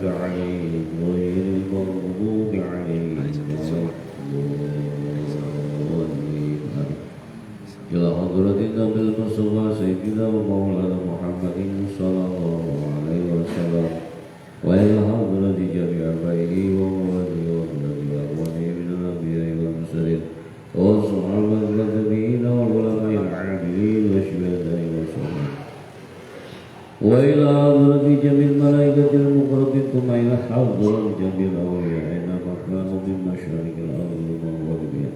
عليهم غير المغضوب عليهم ولا الضالين إلى حضرة النبي المصطفى سيدنا ومولانا محمد صلى الله عليه وسلم وإلى حضرة جميع آبائه وأمواته وأولاد أخوانه من الأنبياء والمرسلين والصحابة النبيين والعلماء العاملين والشهداء والصالحين وإلى حضرة جميع الملائكة المقربين ثم إلى حضرة جميع الأولياء أينما كانوا من مشارق الأرض ومغاربها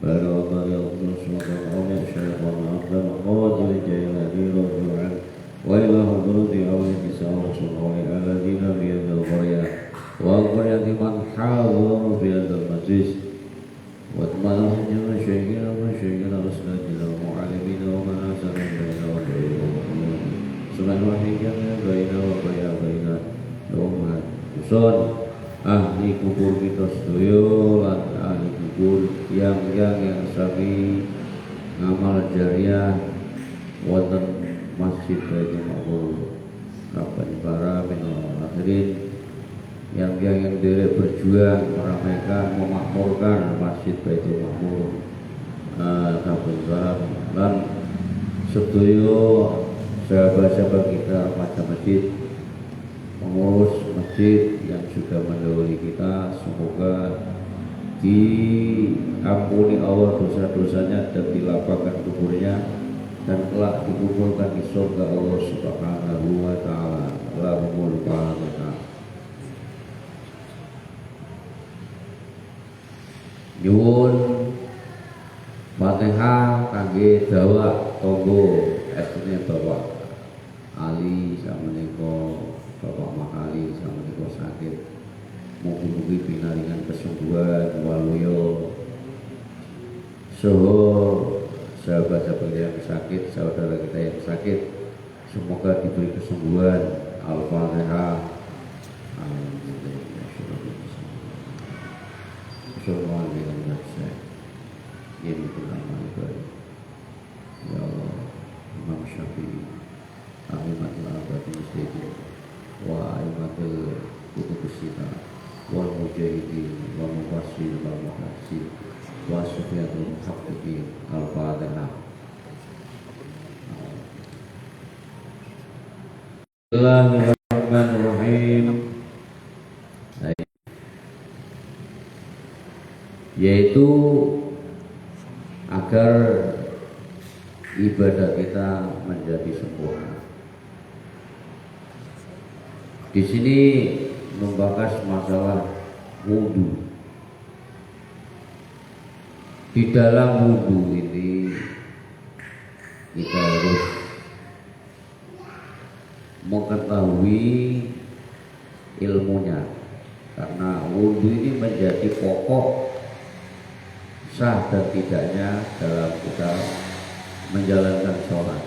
بل وقال أفضل السلطان أولياء شيخنا عبد القادر الجيلاني رضي الله عنه وإلى حضرة أولياء نساء رسول الله الذين في هذه القرية وقرية من حاضروا في هذا المجلس واتمنى جميع شيخنا وشيخنا أسنادنا ومعلمين ومن أحسن بيننا وبينهم Sunan wahidnya baina wa baina umat usun ahli kubur kita sedoyo lan ahli kubur yang sami ngamal jariah wonten Masjid Baitul Ma'mur kapan para minal akhirin yang derek berjuang meramaikan memakmurkan Masjid Baitul Ma'mur kapan para lan sedoyo sahabat-sahabat kita macam masjid, pengurus masjid yang sudah mendahului kita, semoga diampuni Allah dosa-dosanya dan dilapangkan kuburnya dan telah dikumpulkan di surga Allah Subhanahu wa taala. Allahumma barik. Nyuwun Fatihah kangge dawa tonggo estune bapak Ali sama niko Bapak Makali sama niko sakit mugi-mugi pinaringan kesembuhan waluyo soho sahabat-sahabat yang sakit saudara kita yang sakit semoga diberi kesembuhan. Al-Fatihah. Ya Allah Imam Syafi'i Ahimatul Abadin Sayyidin wa Ahimatul Kutubusina wal Mujahidin wa Mufassir wa Muhassir wa Sufyatul Muhaqqiqin. Al-Fatihah. Bismillahirrahmanirrahim. Yaitu agar ibadah kita menjadi sempurna. Di sini membahas masalah wudhu. Di dalam wudhu ini kita harus mengetahui ilmunya, karena wudhu ini menjadi pokok sah dan tidaknya dalam kita menjalankan sholat.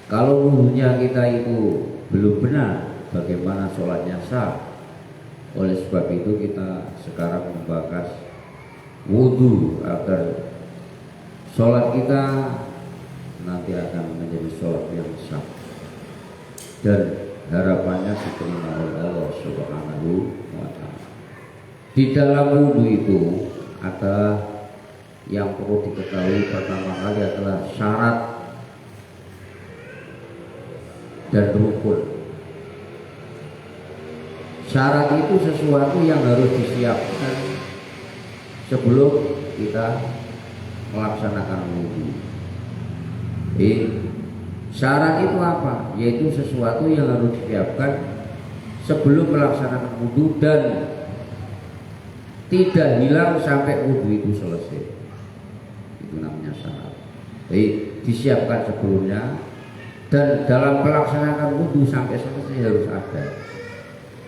Kalau wudhunya kita itu belum benar, bagaimana sholatnya sah? Oleh sebab itu kita sekarang membahas wudhu agar sholat kita nanti akan menjadi sholat yang sah dan harapannya diterima oleh Allah Subhanahu wa ta'ala. Di dalam wudhu itu ada yang perlu diketahui. Pertama kali adalah syarat dan rukun. Syarat itu sesuatu yang harus disiapkan sebelum kita melaksanakan wudhu. Syarat itu apa? Yaitu sesuatu yang harus disiapkan sebelum melaksanakan wudhu dan tidak hilang sampai wudhu itu selesai. Itu namanya syarat. Jadi disiapkan sebelumnya dan dalam pelaksanaan wudhu sampai selesai harus ada.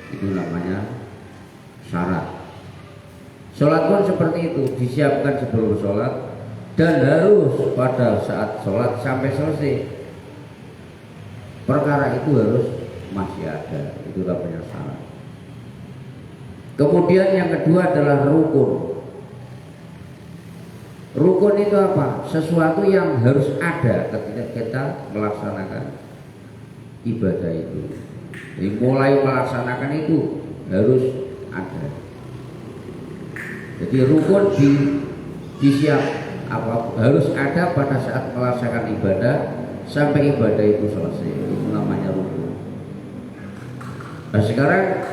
Itu namanya syarat. Sholat pun seperti itu, disiapkan sebelum sholat dan harus pada saat sholat sampai selesai. Perkara itu harus masih ada. Itu namanya syarat. Kemudian yang kedua adalah rukun. Rukun itu apa? Sesuatu yang harus ada ketika kita melaksanakan ibadah itu. Jadi mulai melaksanakan itu harus ada. Jadi rukun disiap harus ada pada saat melaksanakan ibadah sampai ibadah itu selesai. Itu namanya rukun. Nah sekarang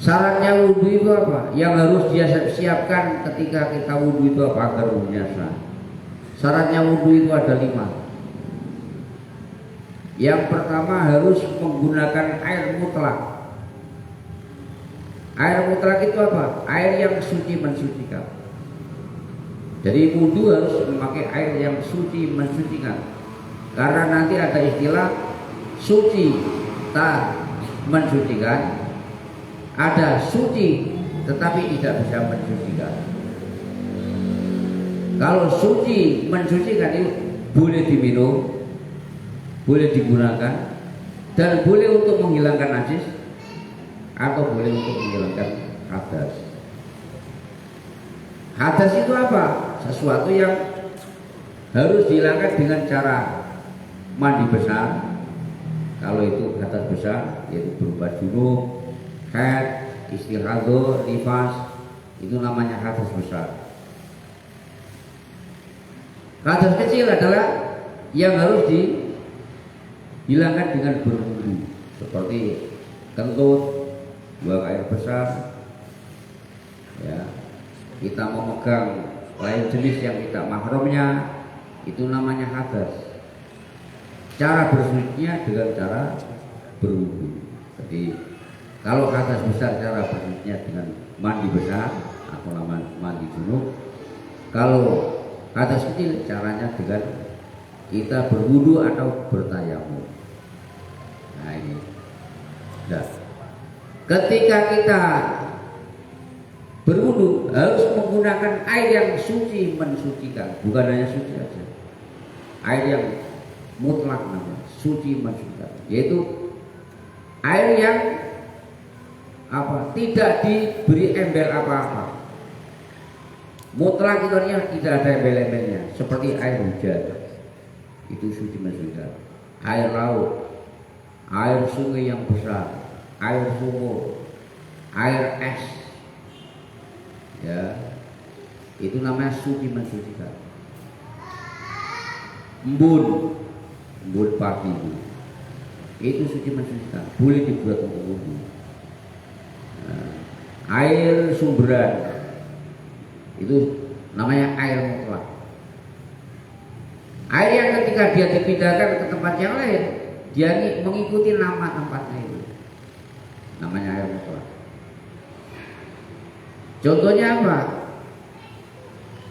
syaratnya wudhu itu apa? Yang harus dia siapkan ketika kita wudhu itu apa agar wudhunya sah? Syaratnya wudhu itu ada 5. Yang pertama harus menggunakan air mutlak. Air mutlak itu apa? Air yang suci mensucikan. Jadi wudhu harus memakai air yang suci mensucikan. Karena nanti ada istilah suci tak mensucikan, ada suci tetapi tidak bisa mensucikan. Kalau suci mensucikan itu boleh diminum, boleh digunakan, dan boleh untuk menghilangkan najis atau boleh untuk menghilangkan hadas. Hadas itu apa? Sesuatu yang harus dihilangkan dengan cara mandi besar. Kalau itu hadas besar, yaitu berupa junub, haid, istihadho, nifas, itu namanya hadas besar. Hadas kecil adalah yang harus dihilangkan dengan berwudu, seperti kentut, buang air besar, ya, kita memegang lain jenis yang tidak mahramnya, itu namanya hadas. Cara bersucinya dengan cara berwudu. Jadi kalau hadas besar cara bersucinya dengan mandi besar atau mandi junub. Kalau hadas kecil caranya dengan kita berwudu atau bertayamum. Nah ini. Nah, ketika kita berwudu harus menggunakan air yang suci mensucikan, bukan hanya suci saja. Air yang mutlak namanya, suci mensucikan, yaitu air yang apa? Tidak diberi embel apa-apa. Mutlak itu artinya tidak ada embel-embelnya, seperti air hujan. Itu suci mensucikan. Air laut, air sungai yang besar, air sumur, air es, ya, itu namanya suci mensucikan. Embun pagi itu suci mensucikan, boleh dibuat untuk wudhu. Nah, air sumberan itu namanya air mutlak. Air yang ketika dia dipindahkan ke tempat yang lain, dia mengikuti nama tempatnya itu, namanya air mutlak. Contohnya apa?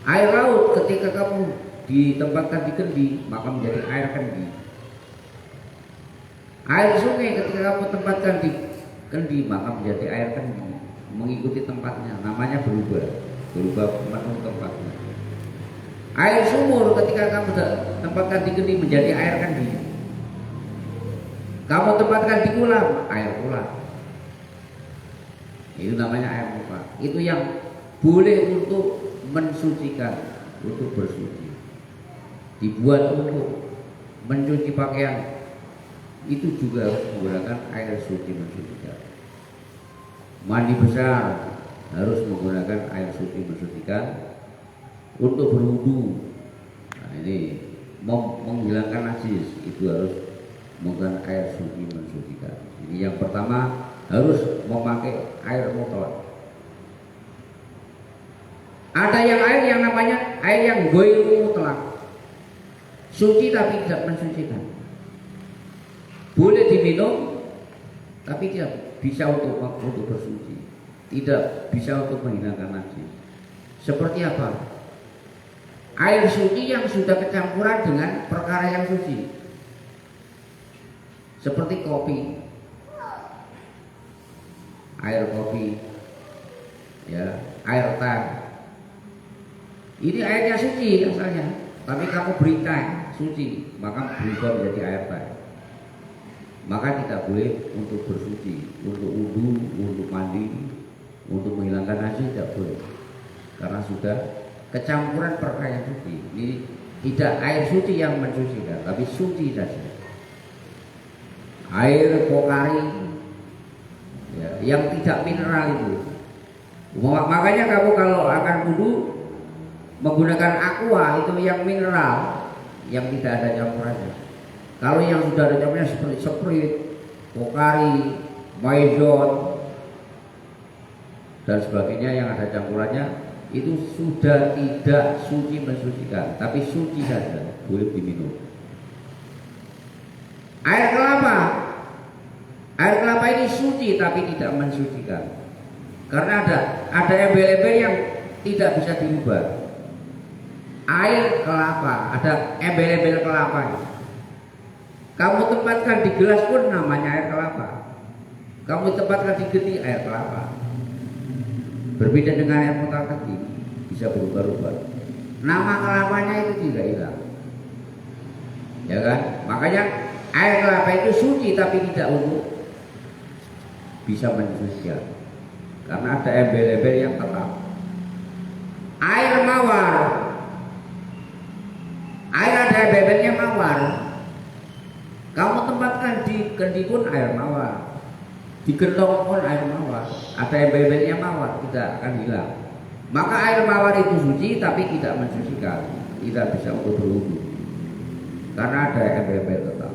Air laut ketika kamu ditempatkan di kendi maka menjadi air kendi. Air sungai ketika kamu tempatkan di kendi maka menjadi air kendi, mengikuti tempatnya, namanya berubah menu tempatnya. Air sumur ketika kamu tempatkan di kendi menjadi air kendi. Kamu tempatkan di kolam, air kolam. Itu namanya air mutlak. Itu yang boleh untuk mensucikan, untuk bersuci. Dibuat untuk mencuci pakaian, itu juga harus menggunakan air suci mensucikan. Mandi besar harus menggunakan air suci mensucikan. Untuk berwudu, nah ini menghilangkan najis, itu harus menggunakan air suci mensucikan. Ini yang pertama, harus memakai air mutlak. Ada air yang namanya air yang ghairu mutlak, suci tapi tidak mensucikan. Boleh diminum tapi tidak bisa untuk bersuci, tidak bisa untuk menghilangkan najis. Seperti apa? Air suci yang sudah kecampuran dengan perkara yang suci, seperti kopi, air kopi, ya, air teh. Ini airnya suci asalnya, tapi kamu beri teh suci, maka berubah menjadi air teh. Maka tidak boleh untuk bersuci, untuk wudu, untuk mandi, untuk menghilangkan najis tidak boleh, karena sudah kecampuran perkara yang suci. Ini tidak air suci yang mensucikan, tapi suci saja. Air pokari yang tidak mineral itu. Makanya kamu kalau akan wudu menggunakan aqua itu yang mineral, yang tidak ada campurannya. Kalau yang sudah ada campurannya seperti Sprite, Pocari, Maison dan sebagainya yang ada campurannya itu sudah tidak suci mensucikan, tapi suci saja, boleh diminum. Air kelapa ini suci tapi tidak mensucikan, karena ada embel-embel yang tidak bisa dirubah. Air kelapa ada embel-embel kelapa. Kamu tempatkan di gelas pun namanya air kelapa. Kamu tempatkan di geti air kelapa. Berbeda dengan air mutarkati, bisa berubah-ubah. Nama kelapanya itu tidak hilang, ya kan? Makanya air kelapa itu suci tapi tidak untuk bisa mensucikan, karena ada embel-embel yang tetap. Air mawar, air ada embel-embelnya mawar. Kamu tempatkan di kendi pun air mawar, di gentong pun air mawar, ada embel-embelnya mawar, tidak akan hilang. Maka air mawar itu suci tapi tidak mensucikan, tidak bisa untuk berwudu, karena ada embel-embel tetap.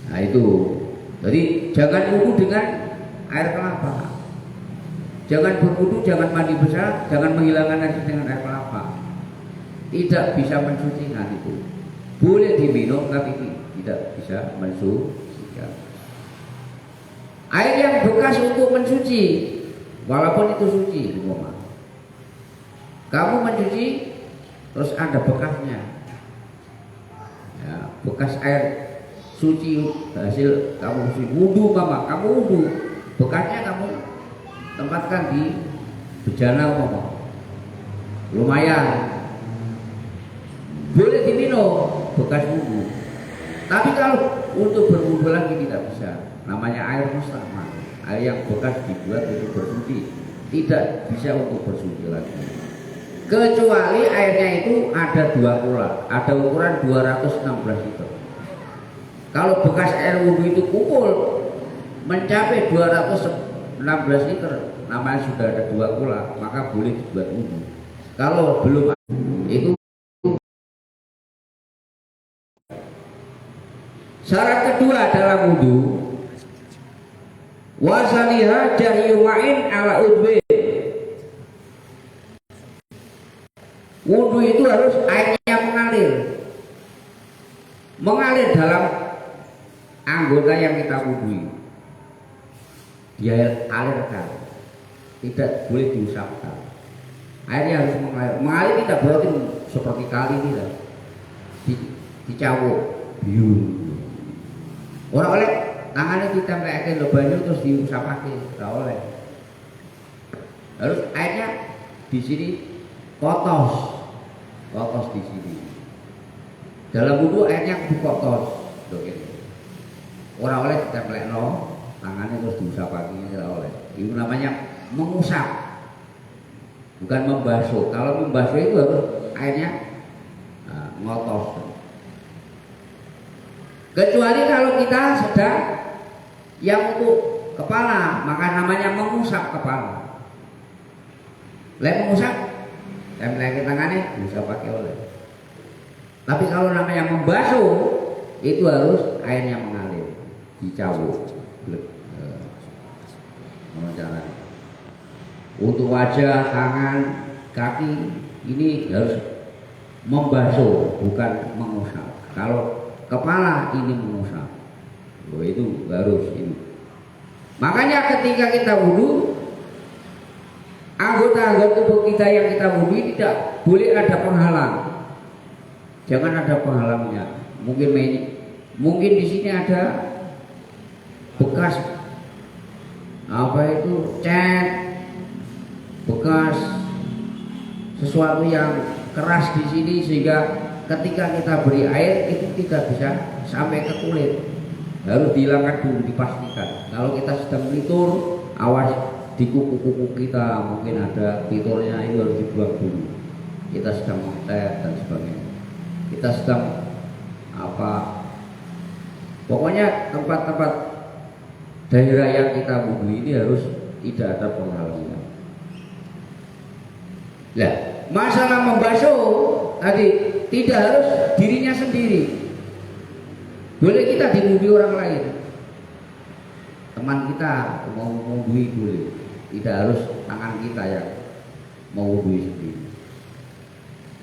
Nah itu, jadi jangan wudu dengan air kelapa, jangan berwudu, jangan mandi besar, jangan menghilangkan najis dengan air kelapa, tidak bisa mensucikan itu. Boleh diminum tapi tidak bisa mensucikan. Air yang bekas untuk mencuci, walaupun itu suci, kamu mencuci terus ada bekasnya, ya, bekas air suci hasil kamu wudu, kamu wudu, bekasnya kamu tempatkan di bejana lumayan, boleh diminum bekas wudu. Tapi kalau untuk berwudu lagi tidak bisa. Namanya air musta'mal, air yang bekas dibuat untuk bersuci, tidak bisa untuk bersuci lagi. Kecuali airnya itu ada 2 kula, ada ukuran 216 liter. Kalau bekas air wudu itu kumpul mencapai 216 liter, namanya sudah ada 2 kula, maka boleh dibuat wudu. Kalau belum itu. Syarat kedua dalam wudu, wasaliha jahyumain ala udbe. Wudu itu harus airnya mengalir dalam anggota yang kita wudui. Dia alirkan, tidak boleh diusapkan. Airnya harus mengalir tidak berarti seperti kali tidak, dicawuk, biu. Orang oleh tangannya ditempelkan lo banyu terus diusapake, tidak oleh. Harus airnya di sini kotos di sini. Dalam wudu airnya kotos, orang oleh ditempelkan lo tangannya terus diusapake, tidak oleh. Itu namanya mengusap, bukan membasuh. Kalau membasuh itu harus airnya ngotos. Kecuali kalau kita sedang yang untuk kepala, maka namanya mengusap kepala. Lain mengusap, tempelkan tangannya bisa pakai oleh. Tapi kalau namanya membasuh, itu harus airnya mengalir, dicawuk. Untuk wajah, tangan, kaki ini harus membasuh, bukan mengusap. Kalau kepala ini mengusap, itu harus ini. Makanya ketika kita wudu, anggota-anggota tubuh kita yang kita wudu tidak boleh ada penghalang. Jangan ada penghalangnya. Mungkin di sini ada bekas apa itu cat, bekas sesuatu yang keras di sini sehingga ketika kita beri air itu tidak bisa sampai ke kulit, harus dihilangkan dulu, dipastikan. Kalau kita sedang tidur, awas di kuku-kuku kita mungkin ada titurnya, itu harus dibuang dulu. Kita sedang mengetet dan sebagainya. Kita sedang pokoknya tempat-tempat daerah yang kita wudhu ini harus tidak ada penghalangan. Nah, masalah membasuh tadi tidak harus dirinya sendiri. Boleh kita diwudhui orang lain. Teman kita mau mewudhui boleh. Tidak harus tangan kita yang mewudhui sendiri.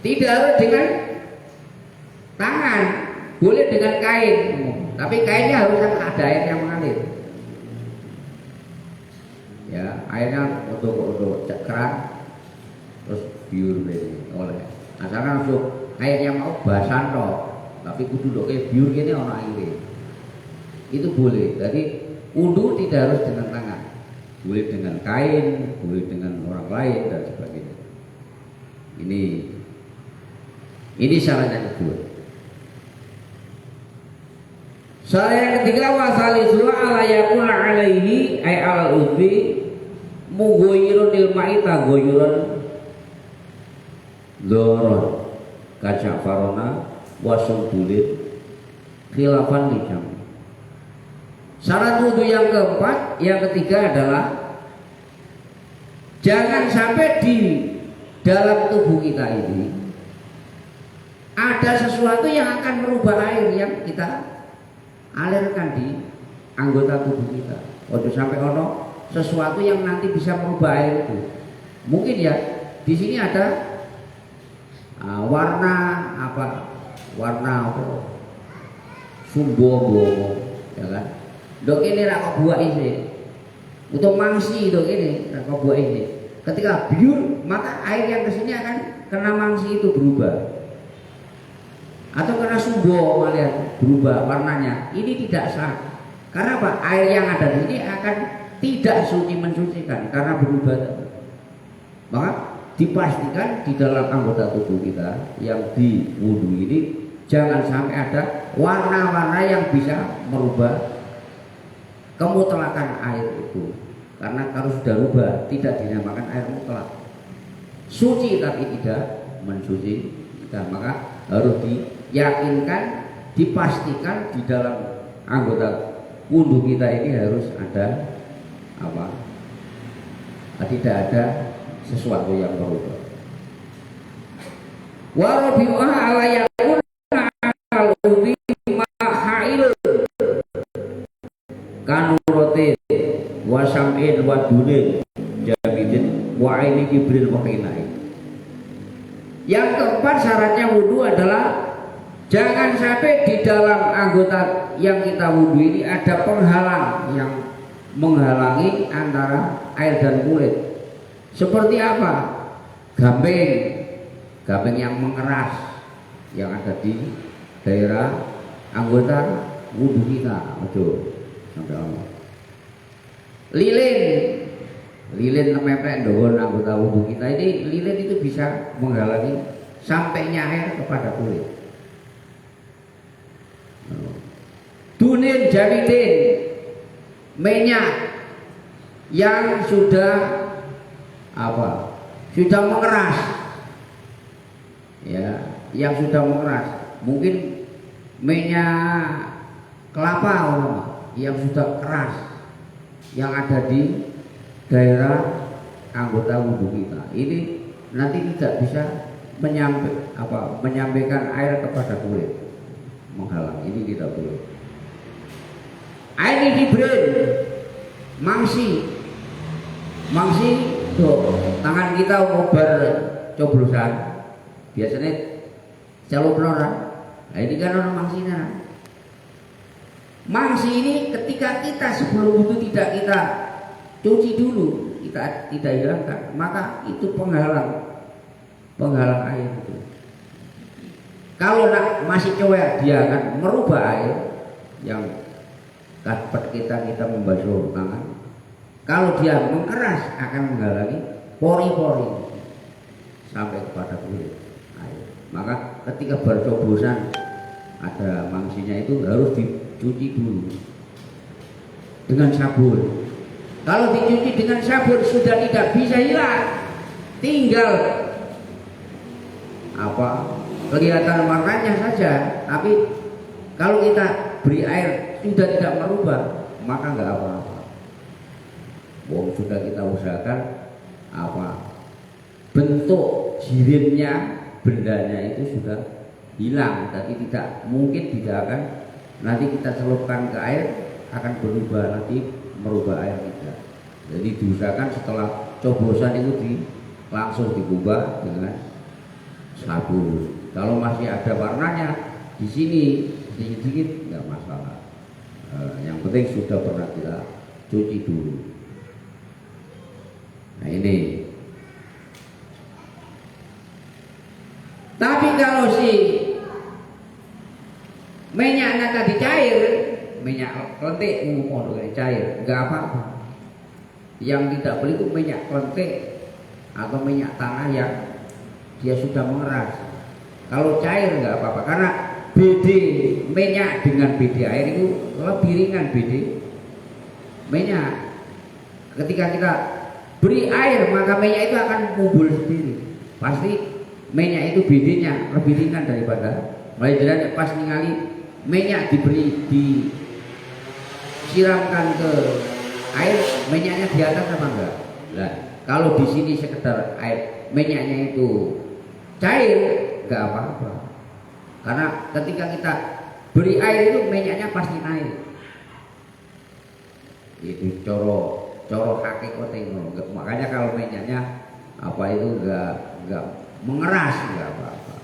Tidak harus dengan tangan, boleh dengan kain. Tapi kainnya harus ada air yang mengalir. Ya, airnya untuk keran terus biur oleh. Asalkan untuk airnya mau basan toh, tapi kudu dok biur gini ono air. Itu boleh. Jadi wudu tidak harus dengan tangan, boleh dengan kain, boleh dengan orang lain dan sebagainya. Ini syarat yang kedua. Syarat yang ketiga wasalisulu ala yakuna alaihi ay ala udhi mugoyirun ilma'i tagoyirun doron kajafarona wasumbulit khilafan lijam. Syarat wudhu yang keempat, yang ketiga adalah jangan sampai di dalam tubuh kita ini ada sesuatu yang akan merubah air yang kita alirkan di anggota tubuh kita. Waduh, sampai ono sesuatu yang nanti bisa merubah air itu. Mungkin ya di sini ada warna apa? Sumbo, ya kan? Dok ini rak buah ini, untuk mangsi dok ini rak buah ini. Ketika biur, maka air yang kesini akan kena mangsi itu berubah. Atau karena sumbo malian berubah warnanya, ini tidak sah. Karena apa? Air yang ada di sini akan tidak suci mensucikan karena berubah. Maka dipastikan di dalam anggota tubuh kita yang diwudu ini jangan sampai ada warna-warna yang bisa merubah kemutlakan air itu. Karena kalau sudah rubah tidak dinamakan air mutlak. Suci tapi tidak mensuci kita, maka harus diyakinkan, dipastikan di dalam anggota wudu kita ini harus ada apa? Tidak ada sesuatu yang berubah. Wa rabi'uha ala yakuna al-udhi ma'hail kanurotin wa sam'in wa dunin jabidin wa aini kibril wa qinai. Yang keempat syaratnya wudhu adalah jangan sampai di dalam anggota yang kita wudhu ini ada penghalang yang menghalangi antara air dan kulit. Seperti apa? Gamping yang mengeras yang ada di daerah anggota wudhu kita. Aduh, sampai Allah. Lilin mepet dohon anggota wudhu kita ini, lilin itu bisa menghalangi sampainya air kepada kulit. Dunin jabidin, minyak yang sudah apa? Sudah mengeras. Ya, yang sudah mengeras. Mungkin minyak kelapa yang sudah keras yang ada di daerah anggota wudhu kita. Ini nanti tidak bisa menyampaikan air kepada kulit, menghalang. Ini tidak boleh. Air hibrid, mangsi tuh tangan kita ngobar coblosan biasanya celuk orang. Nah ini kan orang mangsinya. Mangsi ini ketika kita sebelum wudhu tidak kita cuci dulu, kita tidak hilangkan, maka itu penghalang air itu. Kalau masih cuek, dia akan merubah air yang dapat kita membasuh tangan. Kalau dia mengeras akan menghalangi pori-pori sampai kepada kulit air. Maka ketika bercoblosan ada mangsinya itu harus dicuci dulu dengan sabun. Kalau dicuci dengan sabun sudah tidak bisa hilang, tinggal kelihatan warnanya saja. Tapi kalau kita beri air sudah tidak merubah, maka nggak apa-apa. sudah kita usahakan apa bentuk jirimnya bendanya itu sudah hilang, tapi tidak mungkin tidak akan nanti kita celupkan ke air akan berubah nanti merubah air tidak. Jadi diusahakan setelah coblosan itu langsung diubah dengan sabun. Kalau masih ada warnanya di sini sedikit-sedikit nggak masalah. Yang penting sudah pernah kita cuci dulu. Nah ini. Tapi kalau si minyaknya tadi cair, minyak klentik ngomong cair, nggak apa-apa. Yang tidak boleh itu minyak klentik atau minyak tanah yang dia sudah mengeras. Kalau cair nggak apa-apa, karena BD minyak dengan BD air itu lebih ringan BD minyak. Ketika kita beri air maka minyak itu akan kumpul sendiri. Pasti minyak itu BD-nya lebih ringan daripada mulai pas ningali minyak disiramkan ke air, minyaknya di atas apa enggak? Nah, kalau di sini sekedar air minyaknya itu cair enggak apa-apa. Karena ketika kita beri air itu minyaknya pasti naik. Itu coro hakikate ngono. Makanya kalau minyaknya apa itu enggak mengeras enggak apa-apa.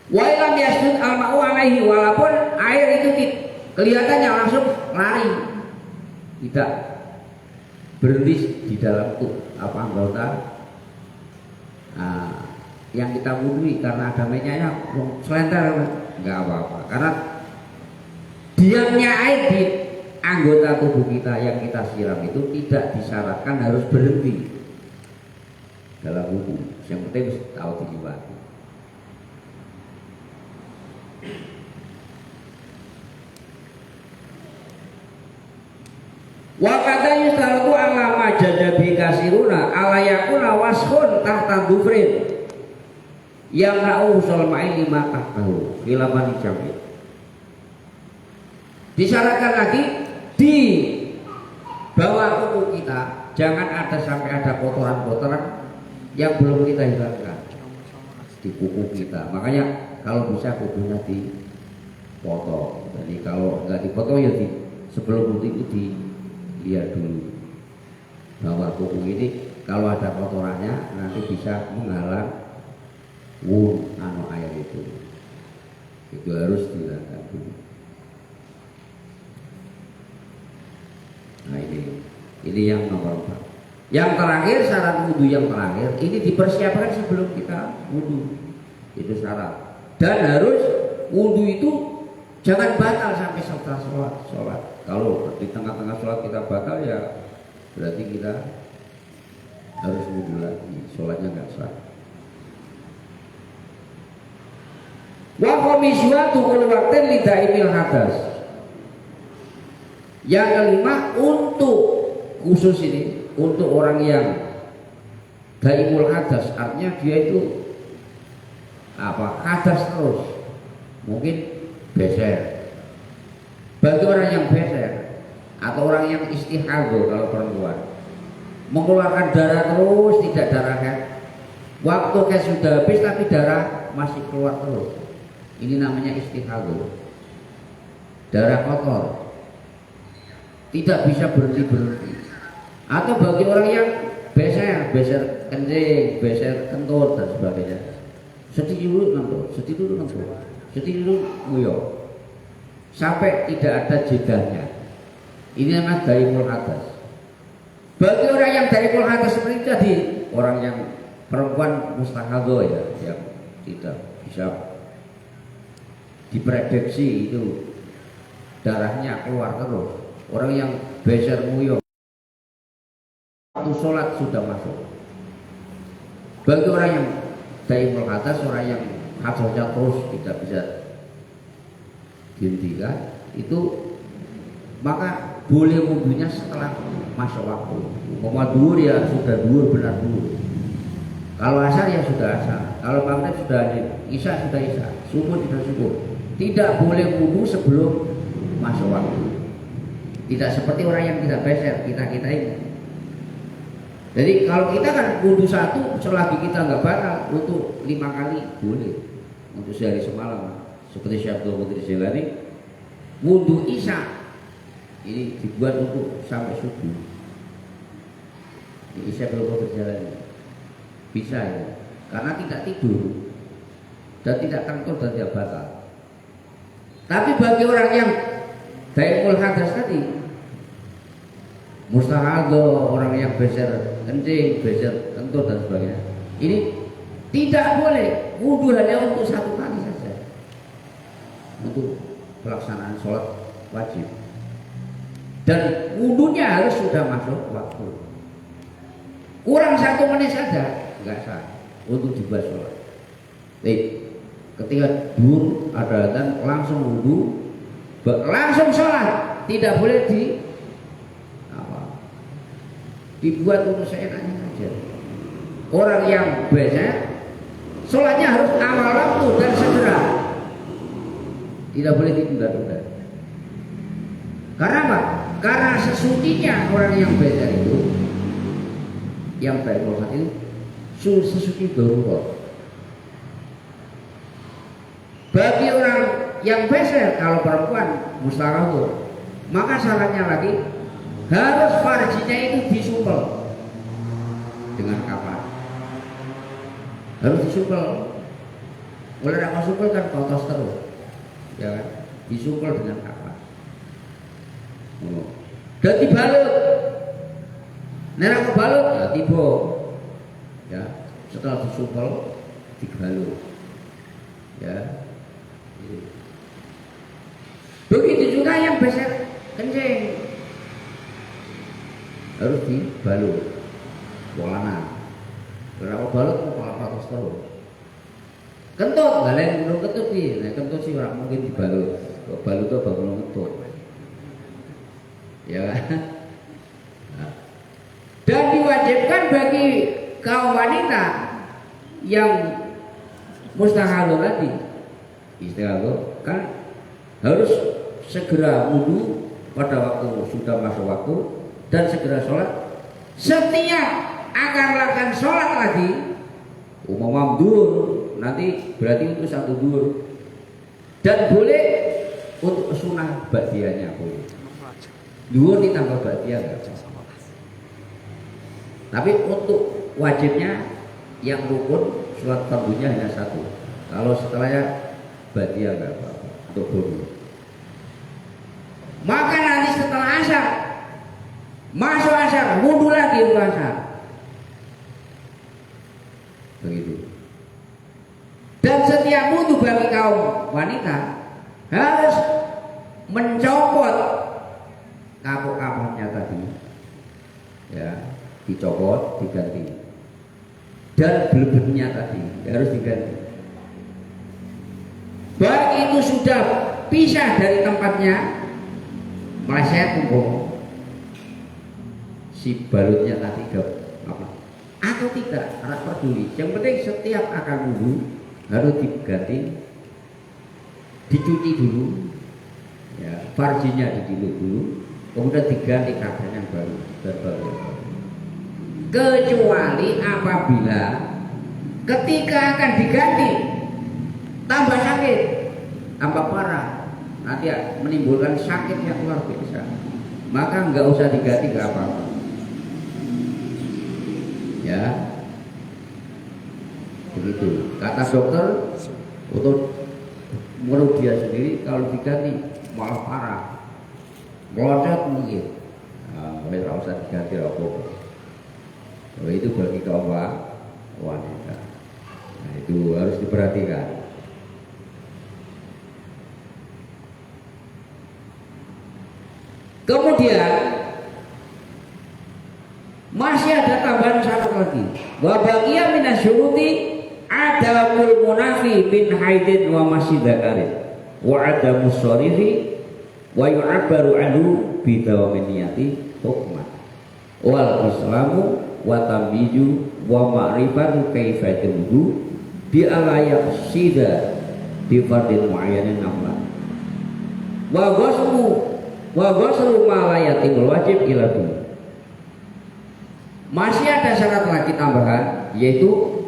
Wa lam yasjud al-ma'u alaihi, walaupun air itu kelihatannya langsung lari, tidak berhenti di dalam anggota yang kita wudhui, karena ada minyaknya selenter nggak apa-apa, karena diamnya air di anggota tubuh kita yang kita siram itu tidak disyaratkan harus berhenti dalam wudhu. Yang penting tahu diliwati. Wa kata yustaratu ala majadabi kasiruna ala yakuna washun tahta dufrin yang na'u solmain lima tahtahu ilaman jamit. Disyaratkan lagi di bawah kuku kita jangan ada sampai ada kotoran-kotoran yang belum kita hilangkan di kuku kita. Makanya kalau bisa kukunya dipotong. Jadi kalau nggak dipotong ya sebelum itu dilihat dulu bahwa kuku ini kalau ada kotorannya nanti bisa menghalang air itu harus dilakukan dulu. Nah ini yang nomor 4. Yang terakhir, syarat wudhu yang terakhir ini dipersiapkan sebelum kita wudhu, itu syarat. Dan harus wudhu itu jangan batal sampai setelah sholat. Kalau di tengah-tengah sholat kita batal ya berarti kita harus wudhu lagi, sholatnya nggak sah. Wa komisyatu ulwaktin lidaimil hadas. Yang kelima, untuk khusus ini untuk orang yang daimul hadas, artinya dia itu hadas terus, mungkin beser. Bagi orang yang beser atau orang yang istihadho, kalau perempuan mengeluarkan darah terus, tidak darah head, waktu kayak sudah habis tapi darah masih keluar terus, ini namanya istihadho, darah kotor, tidak bisa berhenti. Atau bagi orang yang beser kencing, beser kentut dan sebagainya, sedih dulu nguyok sampai tidak ada jedanya, ini namanya daimul hadas. Bagi orang yang daimul hadas seperti tadi, orang yang perempuan mustahadho ya, yang tidak bisa diprediksi itu darahnya keluar terus, orang yang beser nguyok waktu sholat sudah masuk. Bagi orang yang daimul hadas, orang yang hadasnya terus tidak bisa dihentikan, itu maka boleh wudhunya setelah masuk waktu. Umpama duhur ya sudah duhur, benar duhur. Kalau asar ya sudah asar. Kalau maghrib sudah isya sudah isya. Subuh sudah subuh. Tidak boleh wudhu sebelum masuk waktu. Tidak seperti orang yang tidak beser, kita ini. Jadi kalau kita kan wudhu satu, selagi kita nggak batal, untuk 5 kali boleh. Untuk sehari semalam, seperti Syekh Abdul Qadir Jailani, wudhu isya ini dibuat untuk sampai subuh. Ini Syekh Abdul Qadir Jailani bisa ya, karena tidak tidur dan tidak kantor dan tidak batal. Tapi bagi orang yang daimul hadas tadi, mustahadho, orang yang beser kencing, beser kentut dan sebagainya, ini tidak boleh wudhu hanya untuk 1 kali saja untuk pelaksanaan sholat wajib, dan wudhunya harus sudah masuk waktu. Kurang 1 menit saja nggak sah untuk dibuat sholat. Ketika duhur ada dan langsung wudhu, langsung sholat, tidak boleh dibuat untuk seenaknya saja. Orang yang biasa sholatnya harus awal waktu dan segera, tidak boleh ditunda-tunda. Karena apa? Karena sesungguhnya orang yang biasa itu, yang baik itu sesuci darurat. Bagi orang yang beser, kalau perempuan mustahadhah, maka syaratnya lagi harus farjinya itu disumpel dengan kapan. Harus disumpel. Oleh apa sumpel kan kotos terus, ya kan? Disumpel dengan kapan. Dan dibalut. Neraka balut ya tiba. Ya, setelah disumpel dibalut. Ya. Begitu juga yang beser kencing harus dibalut. Polana. Berapa balut kepala patos terus. Kentut, nggak lain belum kentut sih. Nah, kentut sih orang mungkin dibalut. Balut itu belum kentut. Ya kan? Nah. Dan diwajibkan bagi kaum wanita yang mustahadhah tadi, istighfar kan harus segera wudhu pada waktu sudah masuk waktu dan segera sholat. Setiap akan melakukan sholat lagi, umum duhur nanti berarti untuk 1 duhur, dan boleh untuk sunnah ba'diyahnya boleh. Duhur ditambah ba'diyah enggak apa. Tapi untuk wajibnya yang rukun sholat fardunya hanya 1. Kalau setelahnya ba'diyah enggak apa-apa untuk boleh. Maka nanti setelah asar, masuk asar, wudhu lagi untuk asar. Begitu. Dan setiap wudhu bagi kaum wanita harus mencopot kapok-kapoknya tadi, ya, dicopot, diganti. Dan belebetnya tadi harus diganti. Baik itu sudah pisah dari tempatnya, meleset kumpul si balutnya tadi apa atau tidak, harus peduli. Yang penting setiap akan wudhu harus diganti, dicuci dulu, ya, farjinya didiluk dulu, kemudian diganti kapan yang baru dan baru. Kecuali apabila ketika akan diganti tambah sakit, tambah parah, nanti menimbulkan sakit yang luar biasa, maka nggak usah diganti, nggak apa-apa. Ya, begitu. Kata dokter, untuk menurut dia sendiri kalau diganti malah parah, meloncat mungkin. Nah, nggak usah diganti apa-apa. Itu bagi kaum wanita. Nah, itu harus diperhatikan. Kemudian masih ada tambahan satu lagi. Wa baqiya minasyuruti adamul munafi min haidin wa masyidakarin wa adamus sharifi wa yu'abbaru anhu bidawamin niyati hukman wal islamu wa tamyiju wa ma'rifatu kaifatul wudu bi alayat sida di fardin muayyanin namla wa ghuslu wa ghuslu ma la yatimul wajib ila bi. Masih ada syarat lagi tambahan, yaitu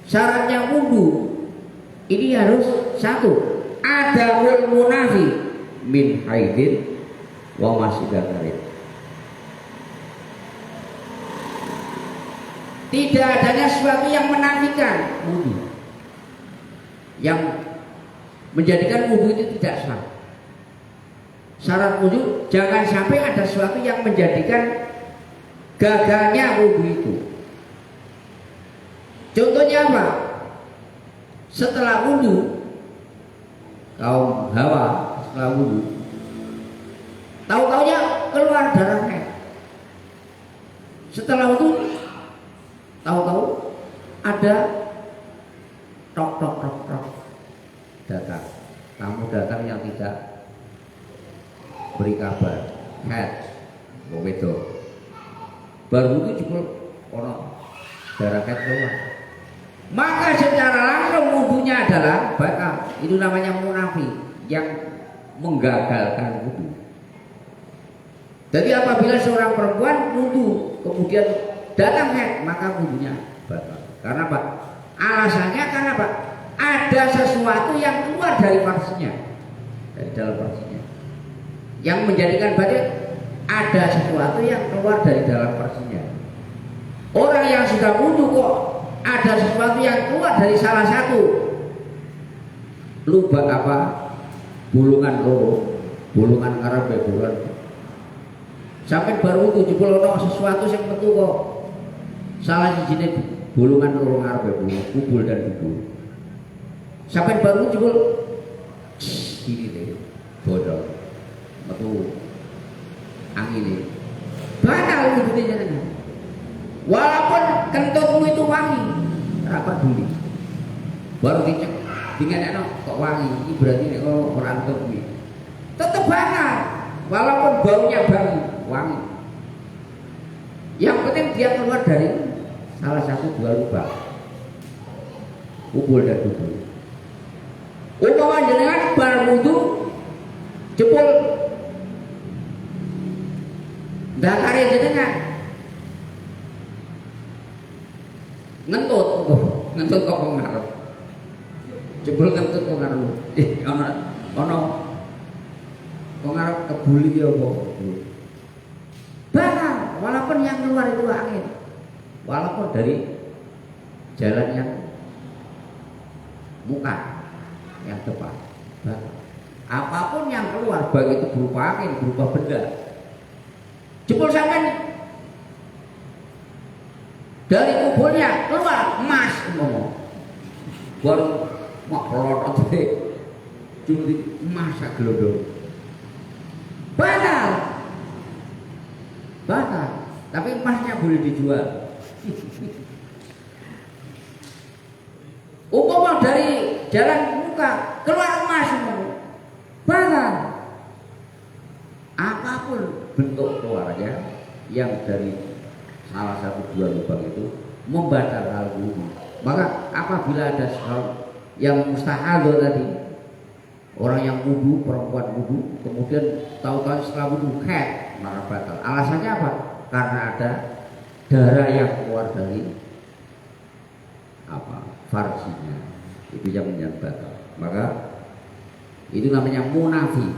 syaratnya wudu ini harus satu, adamul munafi min haidin wa masidakarin. Tidak adanya sesuatu yang menafikan wudu, yang menjadikan wudu itu tidak sah. Syarat wudu jangan sampai ada sesuatu yang menjadikan gagalnya wudu itu. Contohnya apa? Setelah wudu, kaum Hawa setelah wudu, tahu-taunya keluar darah haid. Setelah wudu, tahu-tahu ada tok datang, tamu datang yang tidak beri kabar, haid, begitu. Baru itu juga orang darah haid keluar. Maka secara langsung wudunya adalah batal. Itu namanya munafik yang menggagalkan wudu. Jadi apabila seorang perempuan wudu kemudian datang haid, maka wudunya batal. Karena apa? Alasannya karena apa? Ada sesuatu yang keluar dari farsinya, dari dalam farsinya, yang menjadikan batal. Ada sesuatu yang keluar dari dalam farsinya. Orang yang sudah wudu kok ada sesuatu yang keluar dari salah satu lubang apa, bulungan loro, bulungan ngarepe bulungan. Sampai baru itu jebul ono sesuatu yang metu kok salah sijine bulungan loro ngarepe bulungan, kubul dan kubul. Sampai baru jebul ini deh, bodoh, metu angin ini. Batal itu jenengan. Walaupun kentutmu itu wangi, rapat dulu. Baru dicek, dengan kok wangi, ini berarti kok orang kentut ini. Tetap batal, walaupun baunya wangi. Yang penting dia keluar dari salah satu dua lubang, kubul dan kubul. Umpama jenengan bar wudu jebol dakare jenengan ngentut kok ngarep. Jebol ngentut kok ngarep. Ono kok ngarep kebuli ya apa? Batal, walaupun yang keluar itu angin. Walaupun dari jalan yang muka yang depan. Batal. Apapun yang keluar, baik itu berupa angin, berupa benda. Jebol sampean dari kuburnya keluar emas ngomong, baru mau pelotot deh, cuma di emas gelodong, batal, tapi emasnya boleh dijual. Umpama dari jalan muka keluar emas ngomong, batal. Apapun bentuk keluarnya yang dari salah satu dua lubang itu membatalkan wudu. Maka apabila ada hal yang mustahadah tadi, orang yang wudu, perempuan wudu, kemudian tahu-tahu setelah wudu haid, maka batal. Alasannya apa? Karena ada darah yang keluar dari apa? Farsinya. Itu yang batal. Maka itu namanya munafik,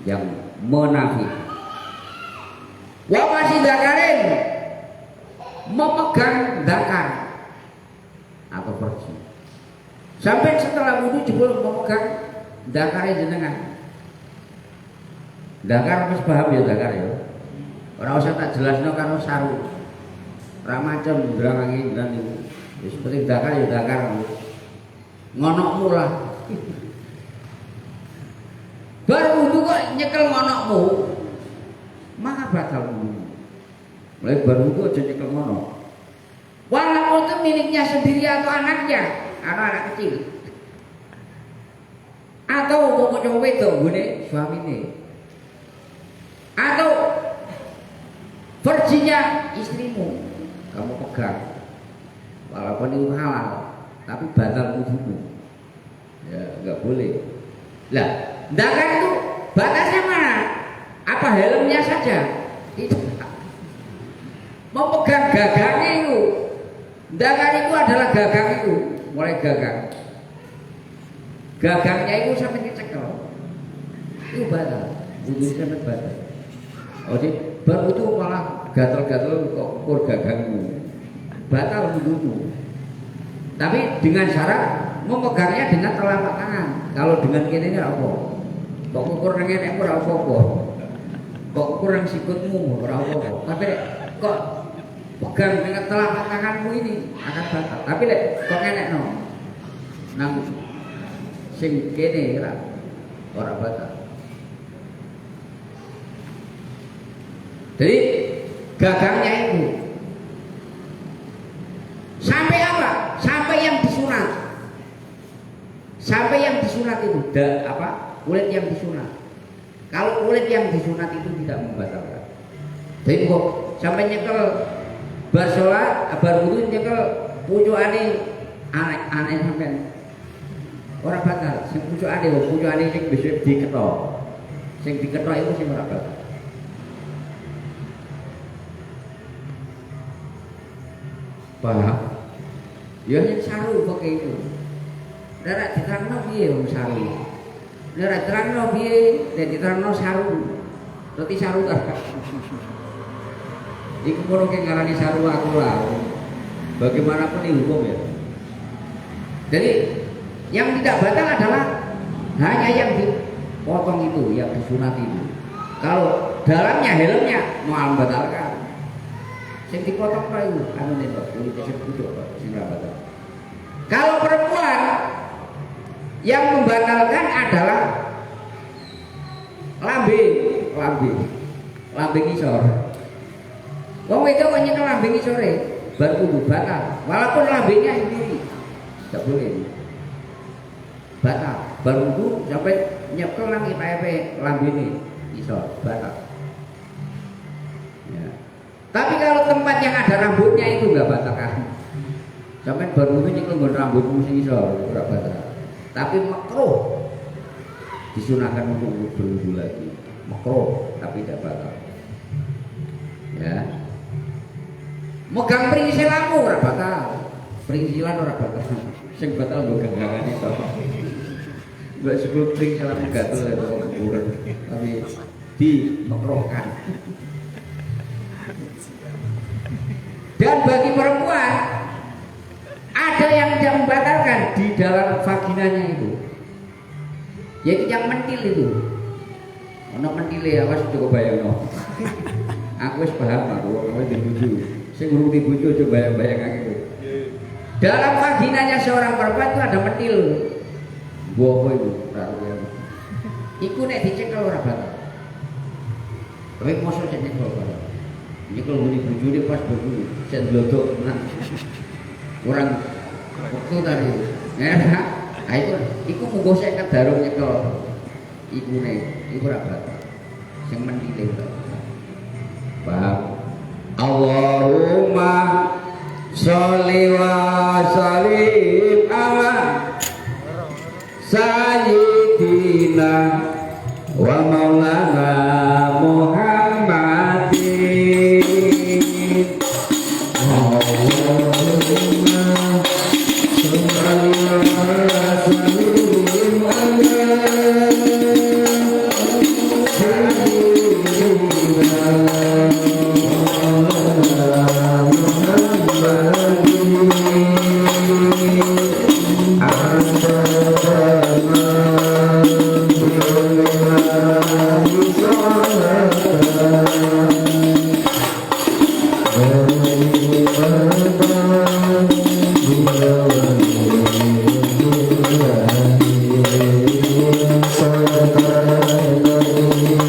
yang munafik. Wa masih dakarin, memegang dakar atau farji. Sampai setelah wudu jebol memegang dakarnya jenengan. Dakar wis paham ya dakar ya. Ora usah tak jelasno karo saru. Ora macem ndrangi dan niku. Wis penting dakar ya dakar. Ngonokmu lah. Baru wudu kok nyekel ngonokmu, maka batal wudu. Mulai baru wudu aja nyekel ngonok. Walaupun itu miliknya sendiri atau anaknya, anak kecil, atau pokoknya wedok gune suamine, atau verjinya istrimu, kamu pegang, walaupun itu halal, tapi batal wudumu, ya nggak boleh. Lah, dakar itu Batasnya mana? Apa helmnya saja? Tidak. Memegang gagangnya itu. Dagang itu adalah gagang itu, mulai gagang. Gagangnya itu sampai dicekel. Itu batal. Wudu sampai batal. Oh, jadi baru itu malah gatal-gatal kok ukur gagangmu. Batal wudumu. Tapi dengan syarat memegangnya dengan telapak tangan. Kalau dengan kene ini apa? Kok ukur dengan ekor apa-apa? Kok ukur yang sikutmu ora apa-apa. Tapi kok pegang dengan telapak tanganmu ini akan batal. Tapi lek kok ngenekno nang sing kene ora batal. Jadi gagangnya itu sampai apa? Sampai yang disunat. Sampai yang disunat itu kulit yang disunat. Kalau kulit yang disunat itu tidak membatalkan. Jadi kok sampai nyekel bar salat, bar wudu nyekel pucukane aneh sampean. Ora batal. Sing pucukane sing besok diketok. Sing diketok itu sing ora batal. Paham? Ya yang saru pakai itu. Darat diterangno piye wong saru. Darat diterangno piye, nek diterangno saru. Berarti saru ta. Iku kono ke ngarani saru aku lah. Bagaimanapun ini hukum ya. Jadi yang tidak batal adalah hanya yang dipotong itu, yang disunat itu. Kalau dalamnya helmnya mau batalkan. Yang dipotong itu, anu nih Pak, kulitnya sepucuk Pak, sing batal. Kalau perempuan yang membatalkan adalah lambe ngisor. Wong itu kok nyekel lambe ngisore, bar kudu batal. Walaupun lambenya sendiri, tidak boleh. Batal. Bar kudu sampai nyekel nang ipe lambene ngisor, batal. Tapi kalau tempat yang ada rambutnya itu nggak batal kan? Sampai baru itu nyekel nggon rambutmu sing iso ora batal. Tapi makruh disunahkan untuk berwudu lagi. Makruh tapi tidak batal. Ya. Megang pringsil lampu ora batal. Pringsilan ora batal. Sing batal nggo genggangan itu. Mbak sebelum pringsil lampu gatel ya kuburan. Tapi dimakruhkan. Dan bagi perempuan ada yang tidak membatalkan di dalam vaginanya itu, yaitu yang mentil itu. Ono mentile awas cukup bayang no. Aku wis paham aku dibuju. Sing urung dibuju coba bayang-bayang itu. Dalam vaginanya seorang perempuan itu ada mentil. Boho itu, iku nek dicekel ora batal. Tapi mosok nek nyekel batal. Ini kalau bunyi bujune pas begitu, saya glodok nang orang waktu tadi, ya, nah itu munggo saya kedarung nyekel, iku rapat, yang mendile, paham? Allahumma sholli wa sallim ala sayyidina wa maulana Muhammadin.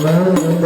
Salam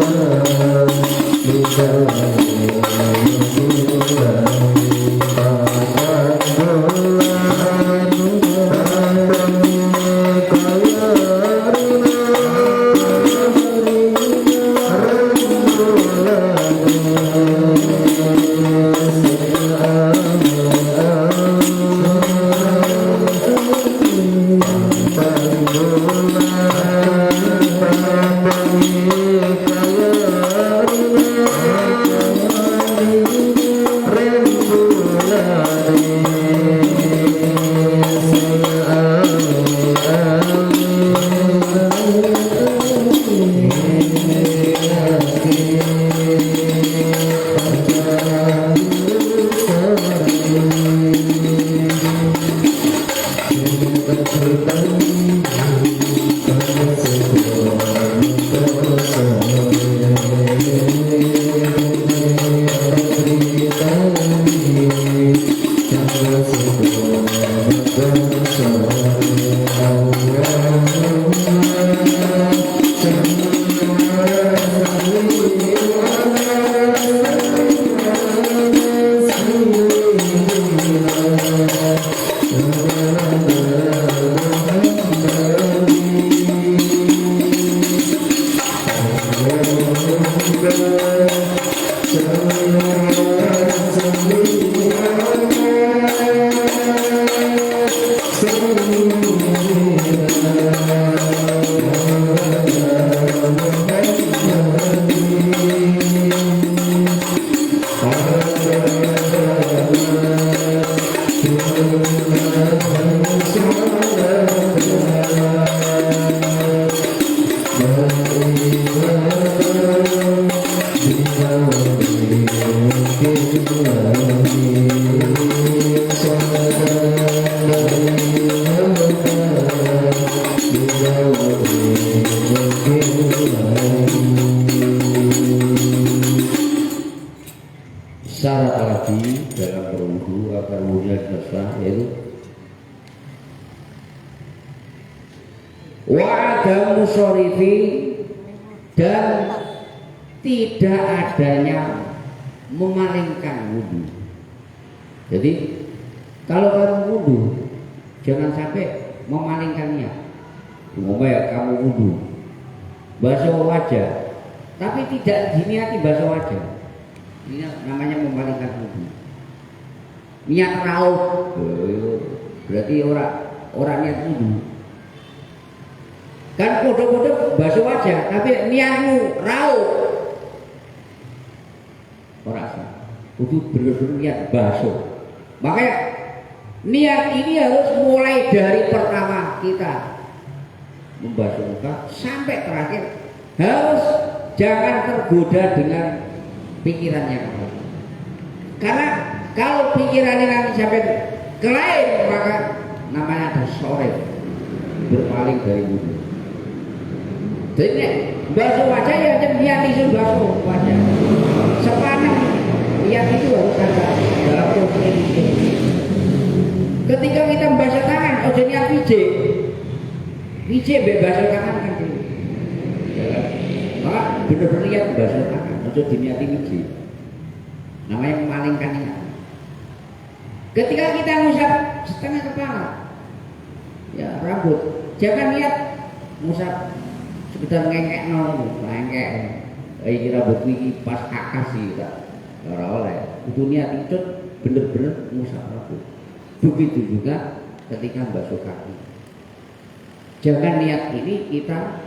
Syarat lagi dalam berwudu agar wudunya sah yaitu wa adamu syarifi, dan tidak adanya memalingkan wudu. Jadi kalau kamu wudu jangan sampai memalingkan niat. Umpamanya kamu wudu basuh wajah tapi tidak diniati basuh wajah, ini namanya memalingkan wudu. Niat raut berarti orang niat wudu. Kan kode-kode basuh wajah tapi niatmu raut, orang sah. Kudu benar-benar niat basuh. Makanya niat ini harus mulai dari pertama kita membasuh muka sampai terakhir, harus jangan tergoda dengan pikiran yang lain. Karena kalau pikirannya nanti sampai ke lain, maka namanya ada sore, berpaling dari wudu. Jadi basuh wajah ya niat itu basuh wajah. Sepanjang niat itu harus ada dalam proses ini. Ketika kita membasuh tangan, oh jadi niat pijik bebas tangan kan itu. Maka benar-benar niat basuh tangan, oh diniati pijik. Namanya memalingkan niat. Ketika kita ngusap setengah kepala, ya rambut, jangan niat ngusap sekedar ngengek nol, ngengek. Iki rambut iki pas akas sih tak ora oleh. Kudu niat itu bener-bener ngusap rambut. Begitu juga ketika basuh kaki. Jangan niat ini kita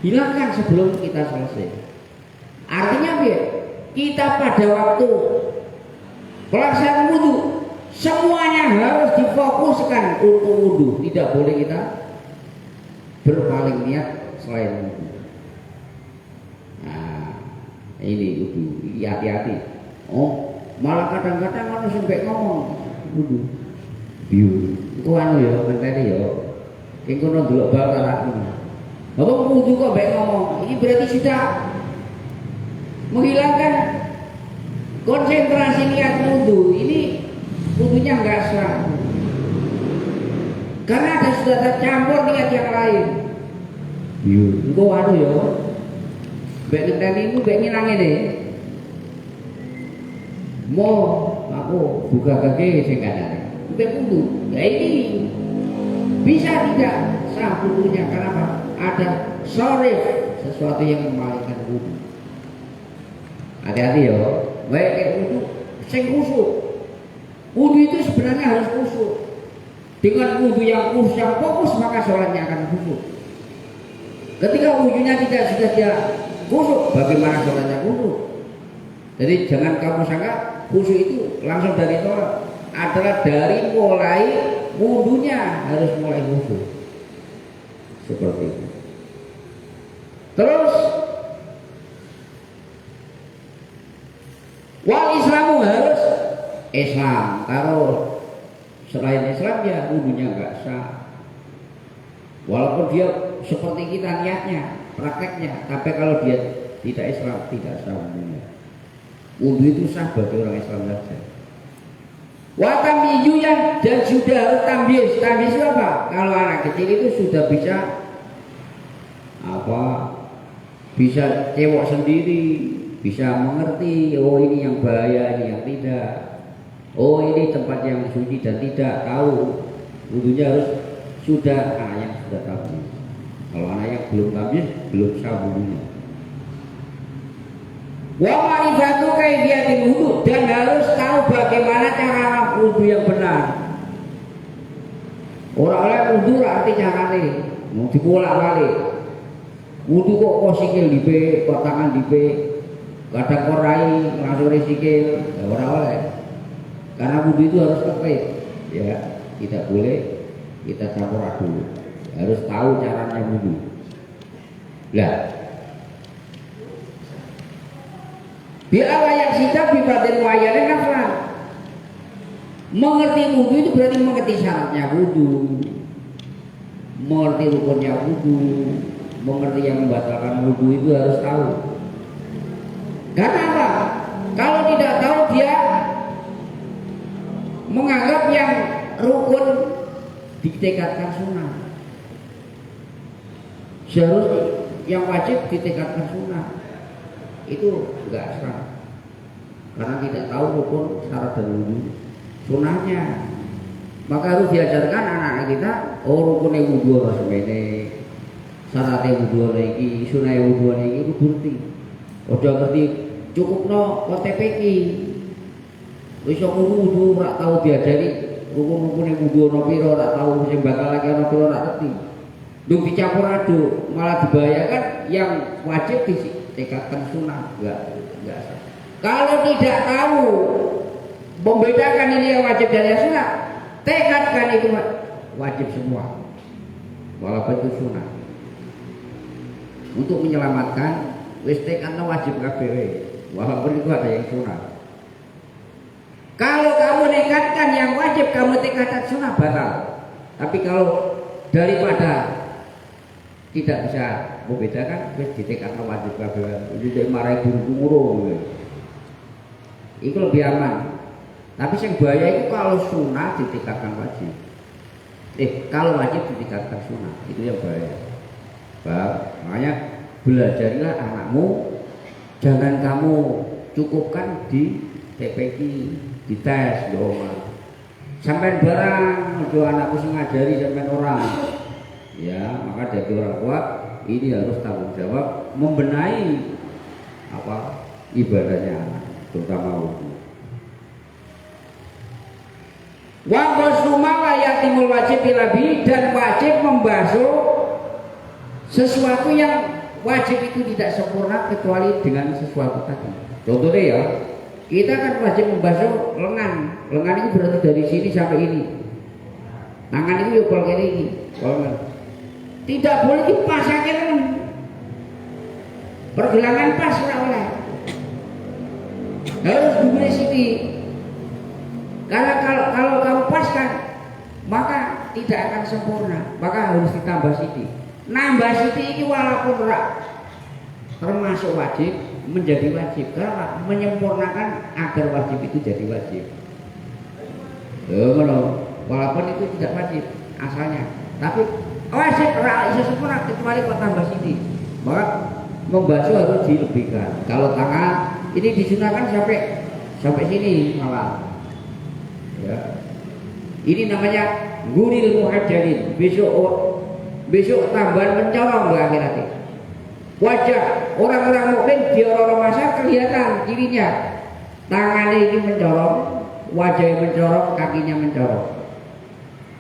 hilangkan sebelum kita selesai. Artinya apa? Kita pada waktu pelaksanaan wudu semuanya harus difokuskan untuk wudu. Tidak boleh kita berpaling niat selain wudu. Nah, ini wudu, hati-hati. Oh, malah kadang-kadang orang sampai ngomong wudu. Biu, itu anu ya, menteri ya. Yang kono delok bal karake. Apa wudu kok baik ngomong? Ini berarti sudah menghilangkan konsentrasi niat wudu. Ini wudunya enggak sah. Karena ada sudah tercampur niat yang lain. Biu, itu anu ya. Baik ngenteni itu baik ngilange deh. Mau aku buka kaki sing kanane. Wudu. Ya ini bisa tidak sah wudunya, kenapa? Ada sorif, sesuatu yang memalingkan wudu. Hati-hati ya. Baik kayak wudu sing khusyuk. Wudu itu sebenarnya harus khusyuk. Dengan wudu yang khusyuk, yang fokus, maka sholatnya akan khusyuk. Ketika wudunya tidak sudah dia khusyuk, bagaimana sholatnya khusyuk? Jadi jangan kamu sangka khusyuk itu langsung dari sholat. Adalah dari mulai wudunya harus mulai khusyuk. Seperti itu. Terus Islamu harus Islam. Kalau selain Islam ya wudunya enggak sah. Walaupun dia seperti kita niatnya, prakteknya, tapi kalau dia tidak Islam tidak sah wudunya. Wudu itu sah bagi orang Islam saja. Watamiyuyan dan sudah harus tamyiz. Tamyiz itu apa? Kalau anak kecil itu sudah bisa apa? Bisa cewek sendiri, bisa mengerti. Oh ini yang bahaya, ini yang tidak. Oh ini tempat yang suci dan tidak tahu. Wudunya harus sudah anak yang sudah tamyiz. Kalau anak yang belum tamyiz belum sah wudunya. Wa ma'rifatu kaifiyatil wudu dan harus tahu bagaimana cara wudu yang benar. Ora oleh wudu ra arti carane, mau dibolak-balik. Wudu kok sikil dipe, kok tangan dipe, kadang korai langsung sikil, ya ora oleh. Karena wudu itu harus tertib, ya, tidak boleh kita campur aduk. Harus tahu caranya wudu. Lah bila layak sita bibatin wayane naflan. Mengerti wudu itu berarti mengerti syaratnya wudu, mengerti rukunnya wudu, mengerti yang membatalkan wudu itu harus tahu. Karena apa? Kalau tidak tahu dia menganggap yang rukun ditingkatkan sunnah. Seharusnya yang wajib ditingkatkan sunnah. Itu enggak sah karena tidak tahu rukun syarat dan wudu sunahnya. Maka harus diajarkan anak kita, oh rukunnya wudu harus semene, syaratnya wudu lagi, sunahnya wudu lagi itu bukti. Udah ngerti cukup no KTP ki, wis wudu rak tahu diajari rukun-rukunnya wudu no piro, rak tahu sing bakal lagi no piro rak ngerti. Duk dicampur aduk malah dibahayakan yang wajib ditingkatkan sunnah enggak sah. Kalau tidak tahu membedakan ini yang wajib dan yang sunnah, tekadkan itu wajib semua walaupun itu sunnah. Untuk menyelamatkan wis tekadna wajib kabeh walaupun itu ada yang sunnah. Kalau kamu nekatkan yang wajib, kamu tekadkan sunnah batal. Tapi kalau daripada tidak bisa membedakan, wis ditekadkan wajib kabeh. Itu marahi guru-guru. Itu lebih aman. Tapi yang bahaya itu kalau sunnah ditingkatkan wajib. Kalau wajib ditingkatkan sunnah, itu yang bahaya. Makanya belajarilah anakmu, jangan kamu cukupkan di TPQ, di tes doang. Sampai barang, doa anakku ngajari sampai orang. Ya, maka dari orang tua ini harus tanggung jawab membenahi apa ibadahnya anak, terutama wudu. Wa ghusuma la yatimul wajib bilabi, dan wajib membasuh sesuatu yang wajib itu tidak sempurna kecuali dengan sesuatu tadi. Contohnya ya, kita kan wajib membasuh lengan. Lengan itu berarti dari sini sampai ini. Tangan itu ya kalau ini, kalau tidak boleh dipasangkan pergelangan pas oleh harus dimulai sini. Karena kalau kamu paskan maka tidak akan sempurna, maka harus ditambah sini. Nambah sini ini walaupun termasuk wajib menjadi wajib, karena menyempurnakan agar wajib itu jadi wajib. Walaupun itu tidak wajib asalnya, tapi wajib bisa sempurna kecuali kok tambah sini. Maka membasuh harus dilebihkan. Kalau tangan ini disunahkan sampai sini malah. Ya. Ini namanya guril muhajjalin. Besok tambahan mencorong di akhirat. Wajah orang-orang mukmin di orang-orang masyarakat kelihatan kirinya. Tangannya ini mencorong, wajahnya mencorong, kakinya mencorong.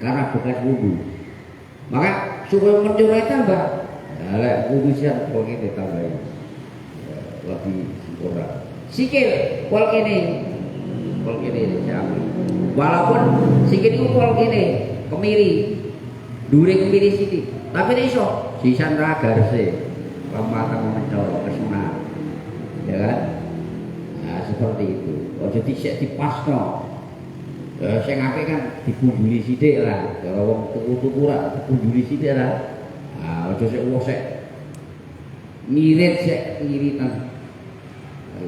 Karena bekas wudu. Maka supaya mencorong tambah. Nah, wudu siap kalau ini tambahin. Lebih sempurna. Sikil pol ini siapa? Walaupun sikil itu pol ini kemiri, dure kemiri sini. Tapi ini iso sisan ragarse, lemah kamu mencorong ke sunat, ya kan? Nah, seperti itu. Ojo dhisik dipasno. Sing apik kan dipundhuli sithik lah. Cara wong tuku-tuku ra dipundhuli sithik lah. Ojo sik wong sik ngirit sik ngiritan.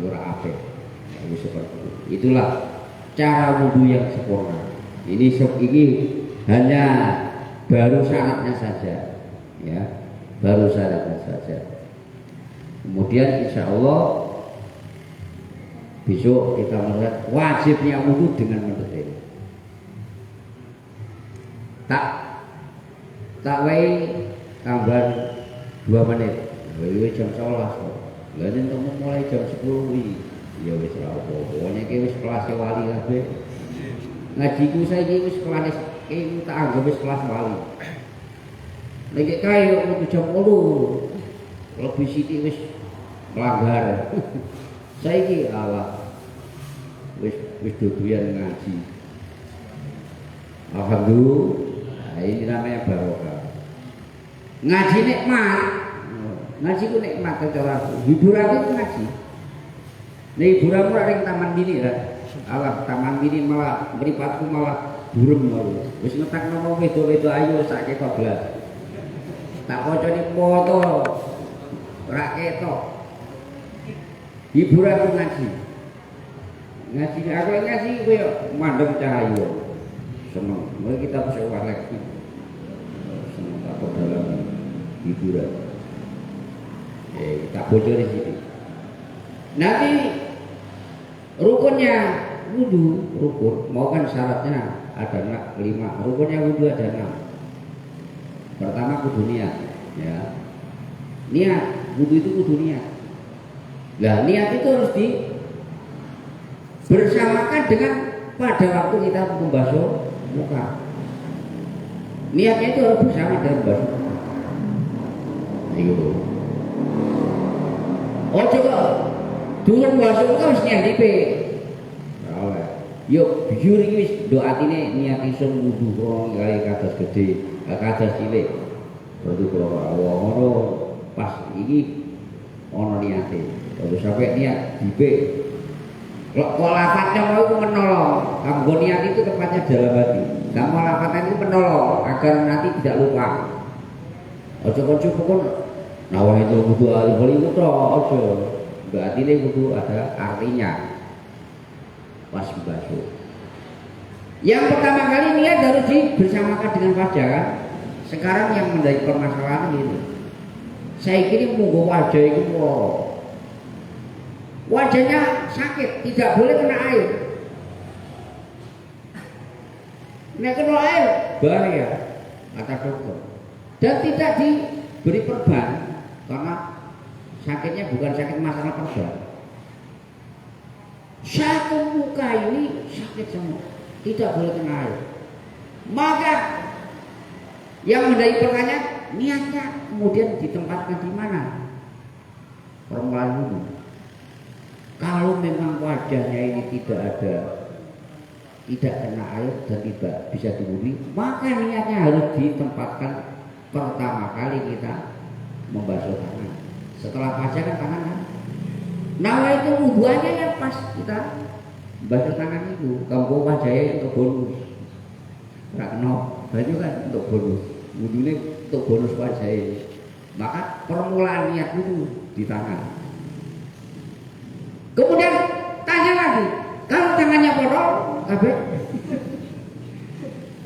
Ora apik. Seperti itu. Itulah cara wudu yang sempurna. Ini hanya baru syaratnya saja, ya, baru syaratnya saja. Kemudian insya Allah besok kita melihat wajibnya wudu dengan mendetail. Tak wae tambah 2 menit. Wae jam 11. Lah nek mulai jam 10 iki ya wis ora apa-apa. Iki wis kelas wali kabeh. Ngajiku saiki wis kelas iki tak anggap wis kelas wali. Nek kae kok jam 8 lebih sithik wis melanggar. Saiki Allah wis dodoyan ngaji. Alhamdulillah, ini namanya barokah. Ngaji nikmat. Ngaji ku nikmat cara hiburan itu ngaji. Nek hiburan ora ning taman mini lah. Allah taman mini malah mripatku malah burem wae. Wis ngetakno wong wedo-wedo ayu sak ketok blas. Tak kocone foto ora ketok. Hiburan ku ngaji. Ngaji aku ngaji koyo mandeng cahaya. Seneng. Mari kita bisa warek. Seneng apa dalam hiburan. Tak bocor di sini. Nanti rukunnya wudu, rukun mau kan syaratnya ada 5. Rukunnya wudu ada 6. Pertama kudu niat, ya. Niat, wudu itu kudu niat. Nah, niat itu harus bersamakan dengan pada waktu kita membasuh muka. Niatnya itu harus bersama dengan membasuh muka. Itu. Oh coba durung basuh muka wis nyandipe. Yuk biur iki wis doatine niat isun wudu karo gawe kados gedhe, kados cilik. Wudu karo Allah ngono pas iki ana niate. Terus sampai niat dipe. Kok lafadznya mau menolong. Kanggo niat itu tepatnya dalam hati. Kamu lafadznya itu menolong agar nanti tidak lupa. Ojo pun nawah itu wudu al-wali itu ojo. Berarti ini wudu ada artinya. Pas basuh. Yang pertama kali niat harus bersamakan dengan wajah kan. Sekarang yang menjadi permasalahan ini. Saya kira munggu wajah itu wajahnya sakit, tidak boleh kena air. Nek kena air bahaya kata dokter. Dan tidak diberi perban karena sakitnya bukan sakit masalah perban. Satu muka ini sakit semua, tidak boleh kena air. Maka yang menjadi pertanyaan niatnya kemudian ditempatkan di mana? Permulaan dulu. Kalau memang wajahnya ini tidak kena air dan tidak bisa diwudui, maka niatnya harus ditempatkan pertama kali kita membasuh tangan. Setelah wajah kan tangan kan. Nah itu wuduannya ya pas kita basuh tangan itu. Kalau wajahnya untuk bonus, rakno baju kan untuk bonus, wudunya untuk bonus wajahnya. Maka permulaan niat itu di tangan. Kemudian tanya lagi, kalau tangannya botol, kabeh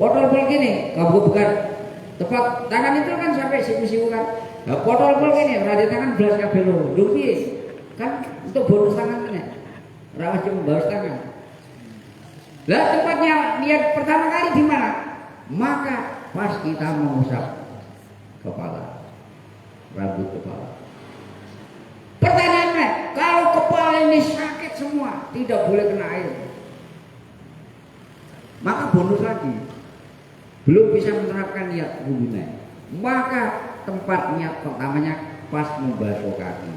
botol begini, kamu bukan tepat tangan itu kan sampai siku-siku kan. Nah, botol begini, berarti tangan belas kabeh lho, kan untuk bonus tangan kan ya, rawat cuma bonus tangan. Lah tempatnya niat pertama kali di mana? Maka pas kita mengusap kepala, rambut kepala. Pertanyaannya, kalau kepala ini sakit semua, tidak boleh kena air. Maka bonus lagi, belum bisa menerapkan niat wudunya. Maka tempat niat pertamanya pas membasuh kaki.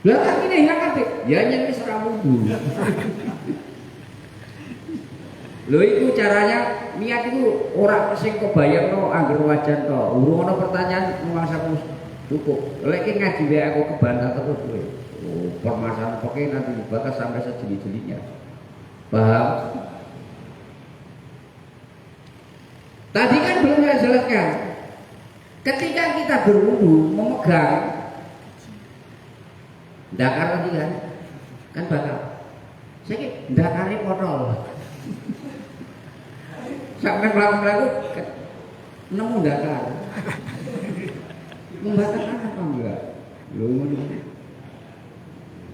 Lah kakinya hilang kan? Ya nyentuh serah wudu. Lho itu caranya niat itu orang sing kebayang to angger wajan to. Urung ana pertanyaan mangsa cukup. Lek ngaji wae aku kebantah terus kowe. permasalahan pokoknya nanti dibahas sampai sejeli-jelinya. Paham? Tadi kan belum saya jelaskan. Ketika kita berwudu memegang dakar tadi kan bakal. Saya kira dakarnya kotor. Sampai melaku-melaku nemu dakar. Membatalkan apa enggak?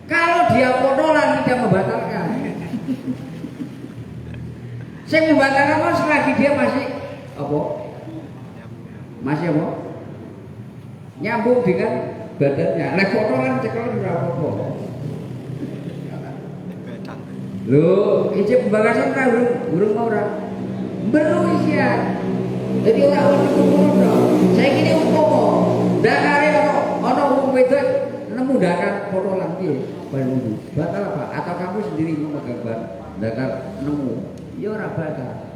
Kalau dia kotoran tidak membatalkan. Saya membatalkan apa selagi dia masih apa? Masih apa? Nyambung dengan badannya. Lah kotoran cekel ora apa-apa. Loh, ijib pembalasan kan burung ora. Belum isian. Jadi orang ngono. Saya kini umpama dakare ana wong wedok nemu dakar kotoran piye? Batal apa? Atau kamu sendiri memegang dakar nemu? Ya ora batal.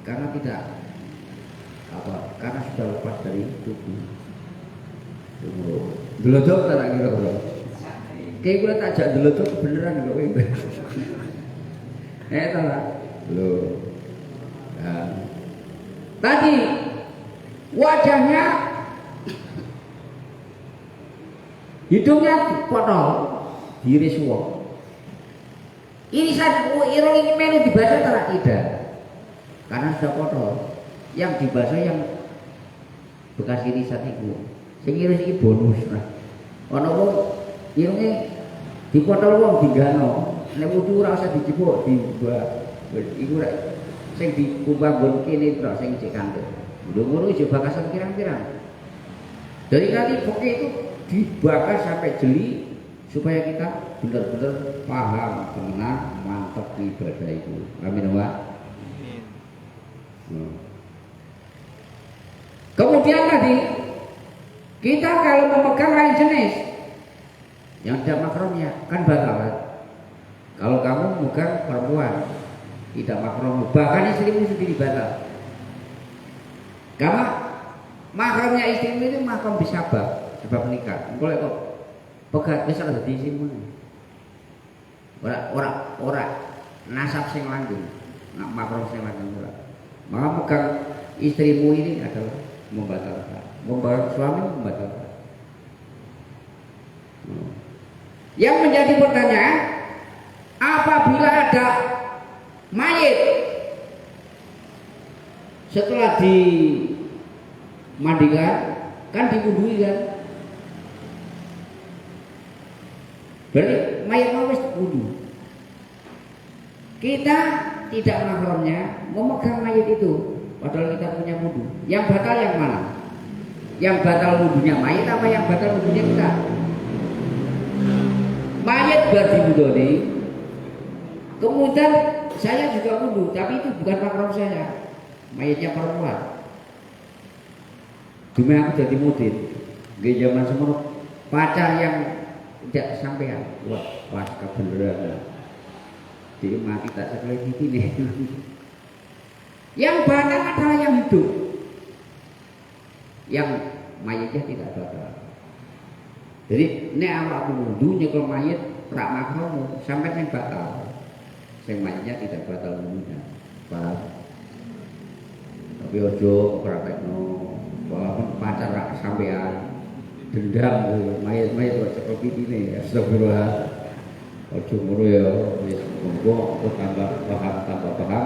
Karena tidak apa? Karena sudah lepas dari tubuh. Delodok tak kira-kira. Kayak gue tak jak delodok beneran kok kowe. Ta lah. Loh. Nah. Tadi wajahnya hidungnya potong, diiris wong. Irisan irung ini melu dibaca tidak? Karena sudah kotor. Yang dibaca yang bekas irisan itu. Sing iris iki bonus lah. Ana wong irunge dipotong wong digano. Nek wudu ora usah dijipuk dibuat. Iku rek sing dikumpah nggon kene tok sing cek kandel. Lho ngono iki bakasan pirang-pirang. Dari kali pokoknya itu dibakar sampai jeli supaya kita benar-benar paham mengenal mantap ibadah itu. Amin wa. Kemudian tadi kita kalau memegang lain jenis yang tidak makromnya kan batal. Kalau kamu memegang perempuan tidak makrom, bahkan istrimu sendiri batal. Karena makromnya istrimu itu makrom bisa sebab nikah. Boleh kok pegat besar dadi istrimu. Ora nasab sing langgeng, nak makrom sing langgeng ora. Maka pegang istrimu ini adalah membatalkan. Membatalkan suami membatalkan. Yang menjadi pertanyaan, apabila ada mayit setelah dimandikan kan diwudui kan, berarti mayit mau wis wudu. Kita tidak makromnya memegang mayit itu padahal kita punya wudu. Yang batal yang mana? Yang batal wudunya mayit apa yang batal wudunya kita? Mayit berdiwudoni, kemudian saya juga wudu, tapi itu bukan makrom saya, mayitnya perempuan. Demi aku jadi mudin, di zaman semua pacar yang tidak sampean, wah kebenaran, jadi mati tak sekali ini. Yang batal adalah yang hidup, yang mayitnya tidak batal. Jadi nek awakmu wudu nyekel mayit rak makrom sampai yang batal. Sing mayitnya tidak batal wudunya. Paham? Tapi ojo praktekno, walaupun pacar rak sampean dendam mayit-mayit kok cekel pitine. Astagfirullah. Ojo ngono ya, wis monggo tambah paham.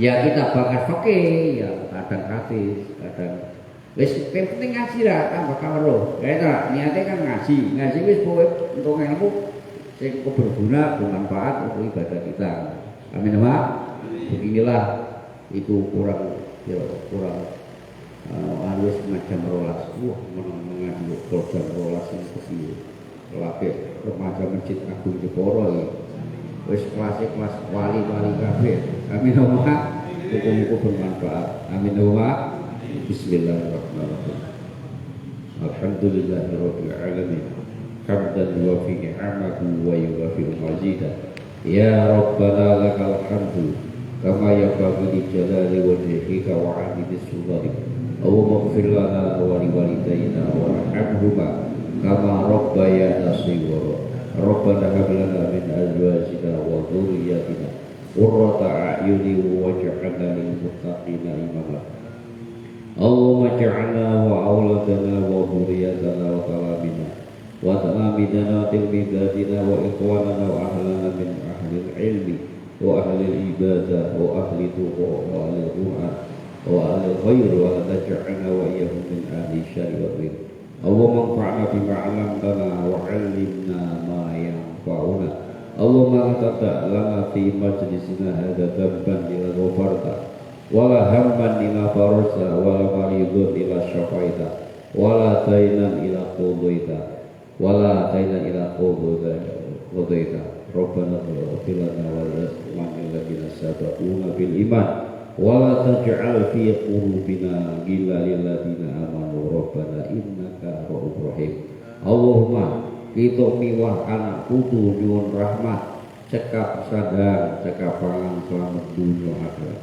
Ya kita bakal fikih, ya kadang hadis, kadang wis penting ngaji lah tambah karo. Ya niate kan ngaji wis kowe untuk ilmu sing berguna, bermanfaat untuk ibadah kita. Amin wa. Beginilah itu kurang harus macam rolas. Wah, mengaji program rolas yang kecil. Lagi remaja Masjid Agung Jeporo iki. Wis kelas wali-wali kabeh. Amin wa. Muga-muga bermanfaat. Amin wa. Bismillahirrahmanirrahim. Alhamdulillahirabbil alamin. Hamdan yuwafi ni'amahu wa yuwafi mazidah. Ya Rabbana lakal hamdu kama yanbaghi li jalali wajhika wa 'azimi sultanik. Allahumma ighfir lana wa li walidayna warhamhuma kama rabbayana shighara. ربنا هب لنا من أزواجنا وذرياتنا قرة أعين واجعلنا للمتقين إماما اللهم اجعلنا وأولادنا وذريتنا وتلاميذنا وتلميذاتنا وإخواننا وأهلنا من أهل العلم وأهل العبادة وأهل التقوى وأهل القرآن وأهل الخير ولا تجعلنا وإياهم من أهل الشر والخير اللهم انفعنا بما علمتنا وعلمنا ما ينفعنا اللهم لا تدع لنا في مجلسنا هذا ذنبا إلا غفرته ولا هما إلا فرجته ولا مريضا إلا شفيته ولا دينا إلا قضيته ربنا اغفر لنا ولإخواننا الذين سبقونا بالإيمان ولا تجعل في قلوبنا غلا للذين آمنوا ربنا إنك رؤوف رحيم Allahumma kita miwah anak putu nyuwun rahmat cekap sadar cekap pangan selamat dunia akhirat.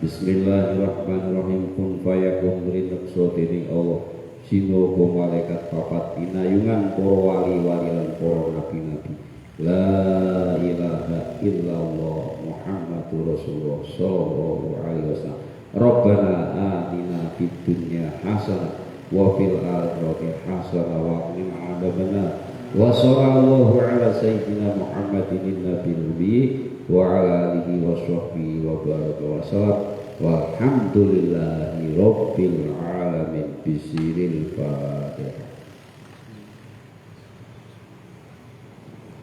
Bismillahirrahmanirrahim. Kun fayakun rintek sotini Allah sinogo malaikat papat pinayungan para wali-wali lan para nabi-nabi. La ilaha illallah Muhammadur Rasulullah sallallahu alaihi wasallam. Rabbana atina fid dunya hasanah wa fil akhirati hasanah wa qina adzabannar. Wa sallallahu ala sayyidina Muhammadin nabiyil ummi wa ala alihi wa sahbihi wa baraka wa sallam. Walhamdulillahi rabbil alamin. Bisiril Fatihah.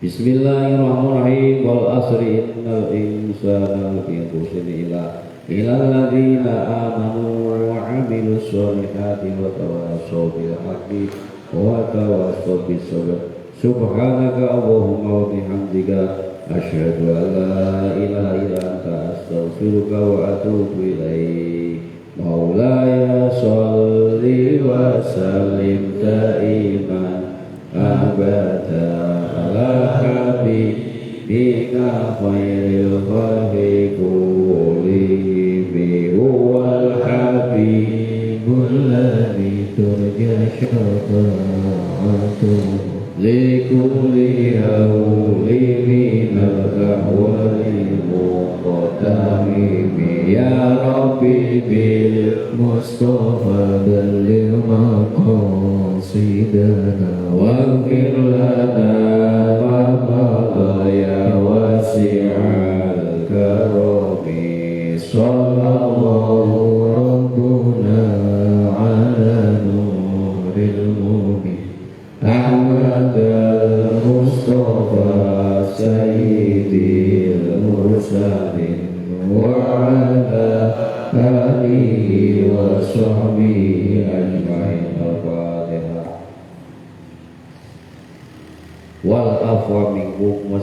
Bismillahirrahmanirrahim. Wal asri innal insana lafi khusrin illa alladzina amanu wa 'amilus solihati wa tawassaw bil haqqi wa tawassaw bis sabr. Subhanaka Allahumma wa bihamdika asyhadu an la ilaha illa anta astaghfiruka wa atubu ilaik. Maulaya sholli wa sallim daiman abada ala habibika khairil khalqi kullihim huwal habibul ladzi turja syafa'atuhu likulli hawli minal ahwali muqaddami ya Rabbi bil Mustafa balligh maqasidana waghfir lana ma madha ya wasi'al karami sallallahu rabbuna ala nuril mubin Ahmad al-Mustafa Sayyidil Mursalin wa ala alihi wa sahbihi ajma'in. Al-Fatihah. Wal afwa minkum